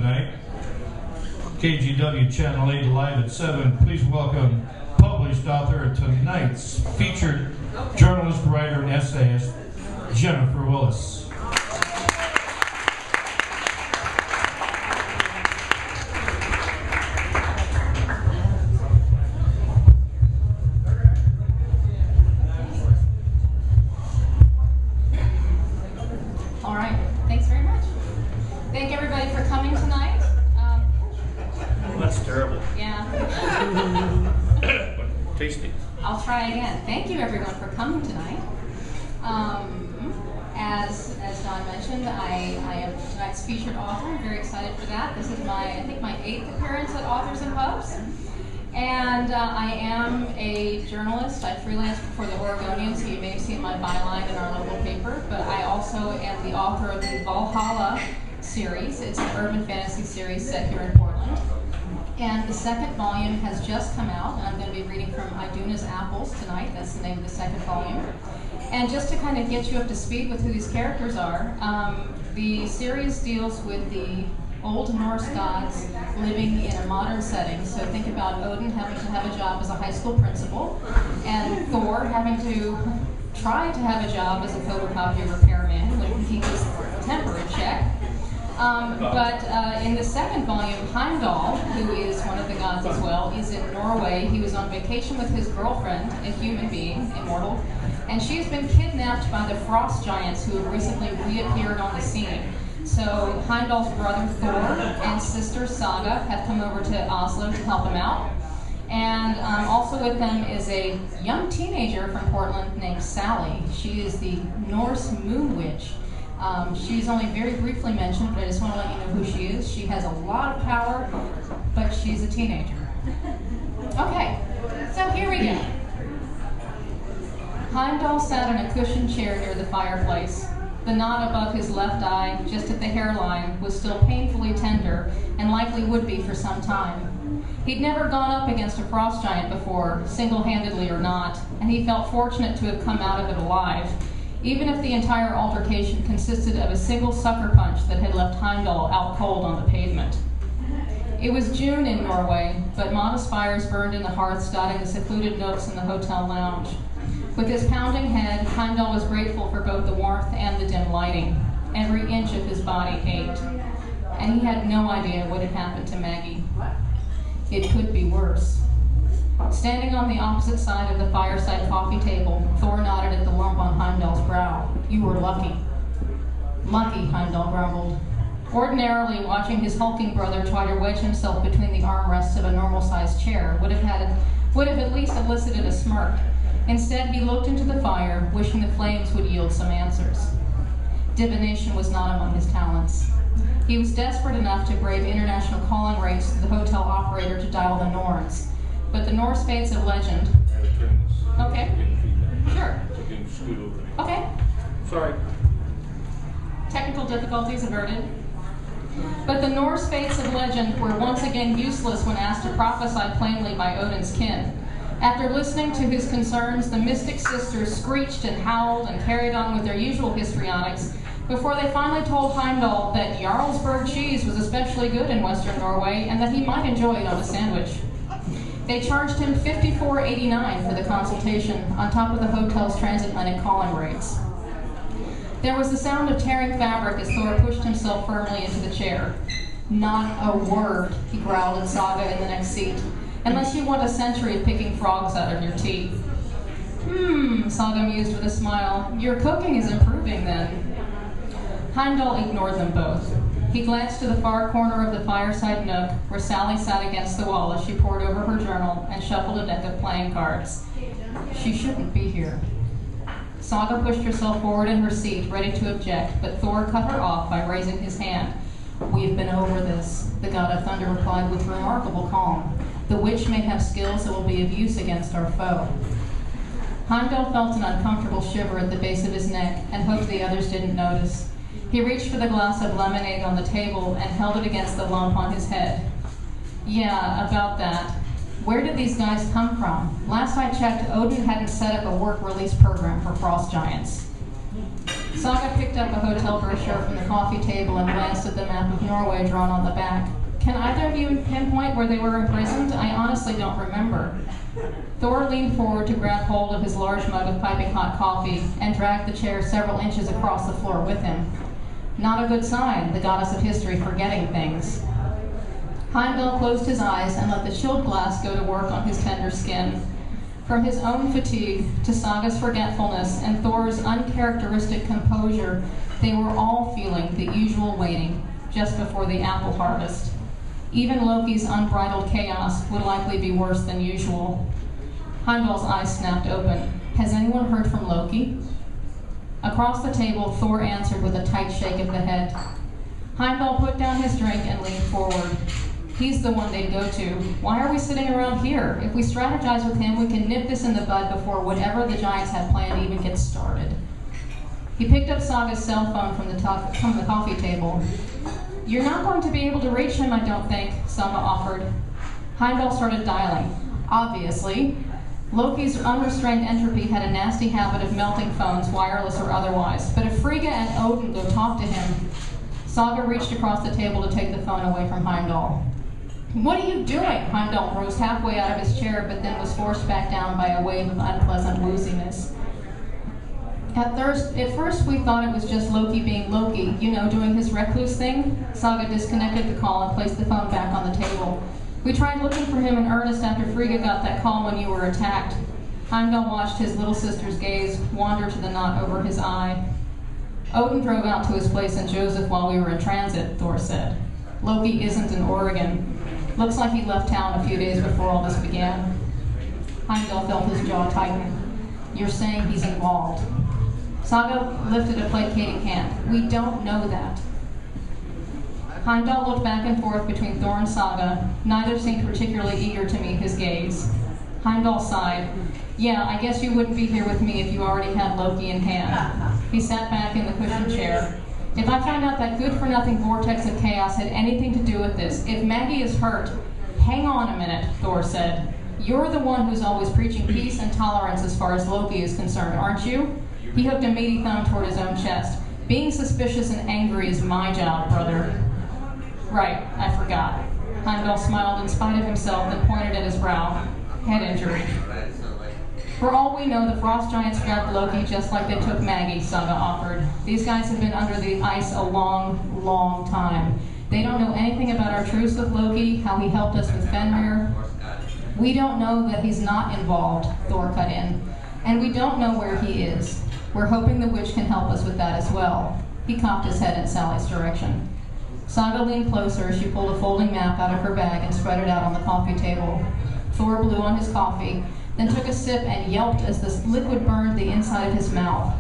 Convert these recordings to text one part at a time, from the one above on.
tonight. KGW Channel 8 live at 7. Please welcome published author of tonight's featured journalist, writer, and essayist, Jennifer Willis. I'll try again. Thank you, everyone, for coming tonight. As Don mentioned, I am tonight's featured author. I'm very excited for that. This is I think my 8th appearance at AuthorsInPubs. And I am a journalist. I freelance for the Oregonian, so you may have seen my byline in our local paper. But I also am the author of the Valhalla series. It's an urban fantasy series set here in Portland. And the second volume has just come out, and I'm going to be reading from Iduna's Apples tonight. That's the name of the second volume. And just to kind of get you up to speed with who these characters are, the series deals with the Old Norse gods living in a modern setting. So think about Odin having to have a job as a high school principal, and Thor having to try to have a job as a photocopier repairman when he keep his temper in check. But in the second volume, Heimdall, who is one of the gods as well, is in Norway. He was on vacation with his girlfriend, a human being, immortal, and she has been kidnapped by the frost giants who have recently reappeared on the scene. So Heimdall's brother Thor and sister Saga have come over to Oslo to help him out. And also with them is a young teenager from Portland named Sally. She is the Norse moon witch. She's only very briefly mentioned, but I just want to let you know who she is. She has a lot of power, but she's a teenager. Okay, so here we go. Heimdall sat in a cushioned chair near the fireplace. The knot above his left eye, just at the hairline, was still painfully tender, and likely would be for some time. He'd never gone up against a frost giant before, single-handedly or not, and he felt fortunate to have come out of it alive, even if the entire altercation consisted of a single sucker punch that had left Heimdall out cold on the pavement. It was June in Norway, but modest fires burned in the hearths dotting the secluded nooks in the hotel lounge. With his pounding head, Heimdall was grateful for both the warmth and the dim lighting. Every inch of his body ached, and he had no idea what had happened to Maggie. It could be worse. Standing on the opposite side of the fireside coffee table, Thor nodded at the lump on Heimdall's brow. "You were lucky." "Lucky," Heimdall grumbled. Ordinarily, watching his hulking brother try to wedge himself between the armrests of a normal-sized chair would have at least elicited a smirk. Instead, he looked into the fire, wishing the flames would yield some answers. Divination was not among his talents. He was desperate enough to brave international calling rates to the hotel operator to dial the Norns. But the Norse fates of legend... Okay. Sure. Okay. Sorry. Technical difficulties averted. But the Norse fates of legend were once again useless when asked to prophesy plainly by Odin's kin. After listening to his concerns, the mystic sisters screeched and howled and carried on with their usual histrionics before they finally told Heimdall that Jarlsberg cheese was especially good in western Norway and that he might enjoy it on a sandwich. They charged him $54.89 for the consultation, on top of the hotel's transatlantic calling rates. There was the sound of tearing fabric as Thor pushed himself firmly into the chair. "Not a word," he growled at Saga in the next seat, "unless you want a century of picking frogs out of your teeth." Saga mused with a smile. "Your cooking is improving, then." Heimdall ignored them both. He glanced to the far corner of the fireside nook, where Sally sat against the wall as she pored over her journal and shuffled a deck of playing cards. She shouldn't be here. Saga pushed herself forward in her seat, ready to object, but Thor cut her off by raising his hand. "We've been over this," the god of thunder replied with remarkable calm. "The witch may have skills that will be of use against our foe." Heimdall felt an uncomfortable shiver at the base of his neck and hoped the others didn't notice. He reached for the glass of lemonade on the table and held it against the lump on his head. "Yeah, about that. Where did these guys come from? Last I checked, Odin hadn't set up a work release program for frost giants." Saga picked up a hotel brochure from the coffee table and glanced at the map of Norway drawn on the back. Can either of you pinpoint where they were imprisoned? I honestly don't remember. Thor leaned forward to grab hold of his large mug of piping hot coffee and dragged the chair several inches across the floor with him. Not a good sign, the goddess of history forgetting things. Heimdall closed his eyes and let the chilled glass go to work on his tender skin. From his own fatigue to Saga's forgetfulness and Thor's uncharacteristic composure, they were all feeling the usual waiting just before the apple harvest. Even Loki's unbridled chaos would likely be worse than usual. Heimdall's eyes snapped open. Has anyone heard from Loki? Across the table, Thor answered with a tight shake of the head. Heimdall put down his drink and leaned forward. He's the one they'd go to. Why are we sitting around here? If we strategize with him, we can nip this in the bud before whatever the Giants have planned even gets started. He picked up Saga's cell phone from the coffee table. You're not going to be able to reach him, I don't think, Saga offered. Heimdall started dialing. Obviously, Loki's unrestrained entropy had a nasty habit of melting phones, wireless or otherwise. But if Frigga and Odin go talk to him, Saga reached across the table to take the phone away from Heimdall. What are you doing? Heimdall rose halfway out of his chair, but then was forced back down by a wave of unpleasant wooziness. At first, we thought it was just Loki being Loki, doing his recluse thing. Saga disconnected the call and placed the phone back on the table. We tried looking for him in earnest after Frigga got that call when you were attacked. Heimdall watched his little sister's gaze wander to the knot over his eye. Odin drove out to his place in Joseph while we were in transit, Thor said. Loki isn't in Oregon. Looks like he left town a few days before all this began. Heimdall felt his jaw tighten. You're saying he's involved. Saga lifted a placating hand. We don't know that. Heimdall looked back and forth between Thor and Saga. Neither seemed particularly eager to meet his gaze. Heimdall sighed. Yeah, I guess you wouldn't be here with me if you already had Loki in hand. He sat back in the cushioned chair. If I find out that good-for-nothing vortex of chaos had anything to do with this, if Maggie is hurt, hang on a minute, Thor said. You're the one who's always preaching peace and tolerance as far as Loki is concerned, aren't you? He hooked a meaty thumb toward his own chest. Being suspicious and angry is my job, brother. Right, I forgot. Heimdall smiled in spite of himself, then pointed at his brow. Head injury. For all we know, the Frost Giants grabbed Loki just like they took Maggie, Saga offered. These guys have been under the ice a long, long time. They don't know anything about our truce with Loki, how he helped us with Fenrir. We don't know that he's not involved, Thor cut in. And we don't know where he is. We're hoping the witch can help us with that as well. He cocked his head in Sally's direction. Saga leaned closer as she pulled a folding map out of her bag and spread it out on the coffee table. Thor blew on his coffee, then took a sip and yelped as the liquid burned the inside of his mouth.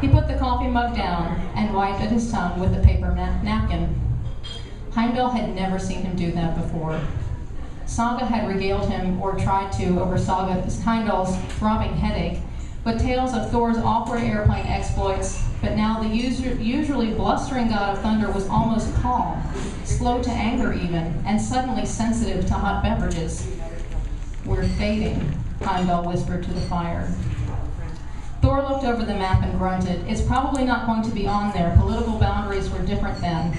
He put the coffee mug down and wiped at his tongue with a paper napkin. Heimdall had never seen him do that before. Saga had regaled him, or tried to, over Heimdall's throbbing headache, with tales of Thor's awkward airplane exploits, but now the usually blustering god of thunder was almost calm, slow to anger even, and suddenly sensitive to hot beverages. We're fading, Heimdall whispered to the fire. Thor looked over the map and grunted. It's probably not going to be on there. Political boundaries were different then.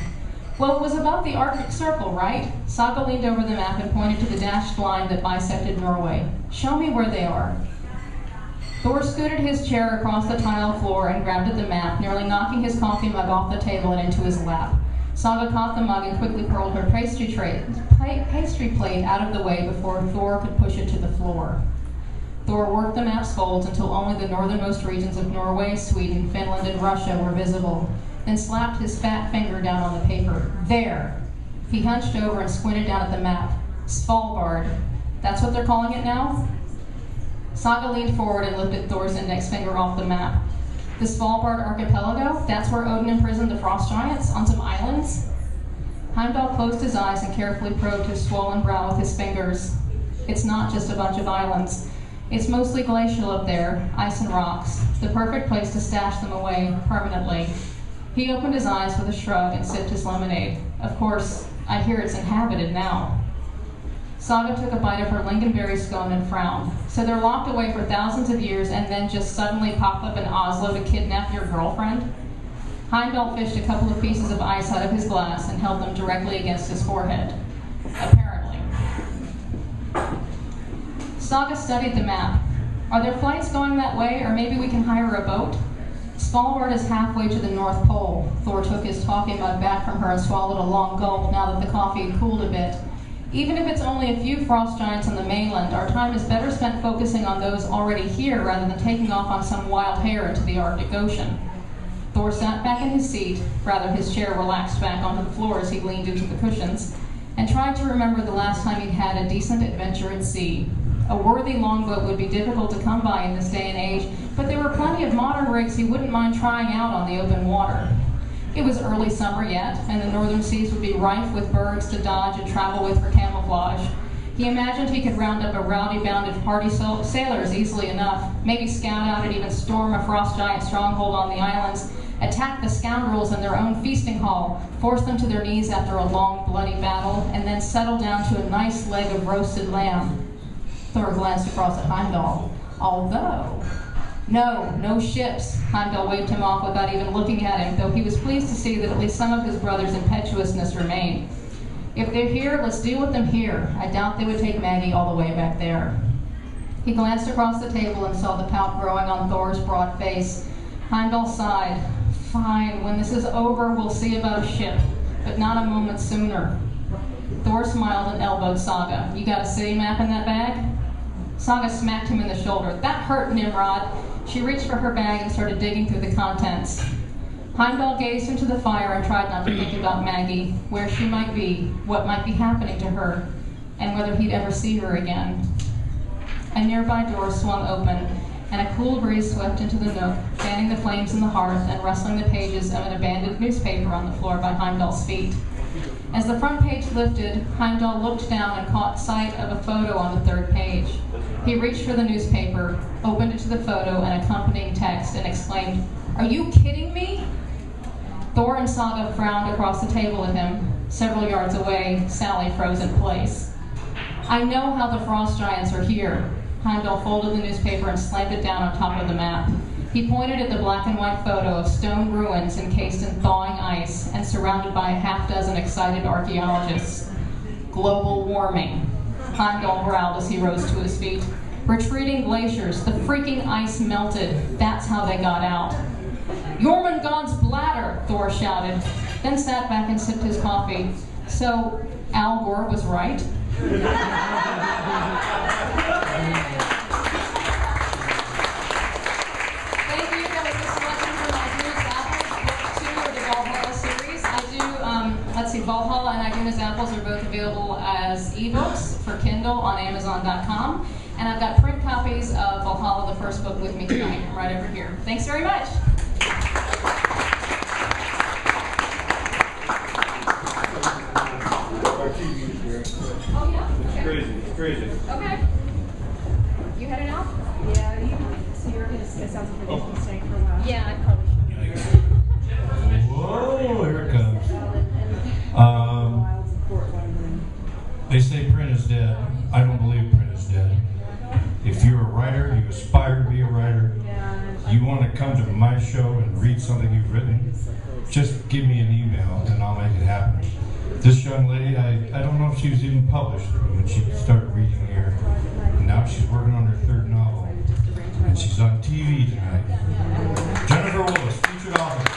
Well, it was above the Arctic Circle, right? Saga leaned over the map and pointed to the dashed line that bisected Norway. Show me where they are. Thor scooted his chair across the tile floor and grabbed at the map, nearly knocking his coffee mug off the table and into his lap. Saga caught the mug and quickly curled her pastry plate out of the way before Thor could push it to the floor. Thor worked the map's folds until only the northernmost regions of Norway, Sweden, Finland, and Russia were visible, then slapped his fat finger down on the paper. There! He hunched over and squinted down at the map. Svalbard. That's what they're calling it now? Saga leaned forward and lifted Thor's index finger off the map. The Svalbard archipelago? That's where Odin imprisoned the Frost Giants? On some islands? Heimdall closed his eyes and carefully probed his swollen brow with his fingers. It's not just a bunch of islands. It's mostly glacial up there, ice and rocks. The perfect place to stash them away permanently. He opened his eyes with a shrug and sipped his lemonade. Of course, I hear it's inhabited now. Saga took a bite of her lingonberry scone and frowned. So they're locked away for thousands of years and then just suddenly pop up in Oslo to kidnap your girlfriend? Heimdall fished a couple of pieces of ice out of his glass and held them directly against his forehead. Apparently. Saga studied the map. Are there flights going that way, or maybe we can hire a boat? Svalbard is halfway to the North Pole. Thor took his coffee mug back from her and swallowed a long gulp now that the coffee had cooled a bit. Even if it's only a few frost giants on the mainland, our time is better spent focusing on those already here rather than taking off on some wild hare into the Arctic Ocean. Thor sat back in his seat, rather his chair relaxed back onto the floor as he leaned into the cushions, and tried to remember the last time he'd had a decent adventure at sea. A worthy longboat would be difficult to come by in this day and age, but there were plenty of modern rigs he wouldn't mind trying out on the open water. It was early summer yet, and the northern seas would be rife with bergs to dodge and travel with for camouflage. He imagined he could round up a rowdy-bounded party sailors easily enough, maybe scout out and even storm a frost giant stronghold on the islands, attack the scoundrels in their own feasting hall, force them to their knees after a long, bloody battle, and then settle down to a nice leg of roasted lamb. Thor glanced across at Heimdall. Although, no ships. Heimdall waved him off without even looking at him, though he was pleased to see that at least some of his brother's impetuousness remained. If they're here, let's deal with them here. I doubt they would take Maggie all the way back there. He glanced across the table and saw the pout growing on Thor's broad face. Heimdall sighed. Fine, when this is over, we'll see about a ship, but not a moment sooner. Thor smiled and elbowed Saga. You got a city map in that bag? Saga smacked him in the shoulder. That hurt, Nimrod. She reached for her bag and started digging through the contents. Heimdall gazed into the fire and tried not to think about Maggie, where she might be, what might be happening to her, and whether he'd ever see her again. A nearby door swung open, and a cool breeze swept into the nook, fanning the flames in the hearth and rustling the pages of an abandoned newspaper on the floor by Heimdall's feet. As the front page lifted, Heimdall looked down and caught sight of a photo on the third page. He reached for the newspaper, opened it to the photo and accompanying text, and exclaimed, "Are you kidding me?" Thor and Saga frowned across the table at him. Several yards away, Sally froze in place. "I know how the frost giants are here." Heimdall folded the newspaper and slammed it down on top of the map. He pointed at the black and white photo of stone ruins encased in thawing ice and surrounded by a half-dozen excited archaeologists. "Global warming," Heimdall growled as he rose to his feet. "Retreating glaciers, the freaking ice melted. That's how they got out." "Jormungand's bladder," Thor shouted, then sat back and sipped his coffee. "So, Al Gore was right?" Valhalla and Iduna's Apples are both available as ebooks for Kindle on Amazon.com. And I've got print copies of Valhalla, the first book, with me tonight. I'm right over here. Thanks very much. Oh, yeah? Okay. It's crazy. Okay. You headed out? Yeah, so you're going to sounds like you're going to stay for a while. Yeah, I probably should. Whoa, here it comes. They say print is dead. I don't believe print is dead. If you're a writer, you aspire to be a writer, you want to come to my show and read something you've written, just give me an email and I'll make it happen. This young lady, I don't know if she was even published when she started reading here. And now she's working on her third novel. And she's on TV tonight. Jennifer Willis, featured author.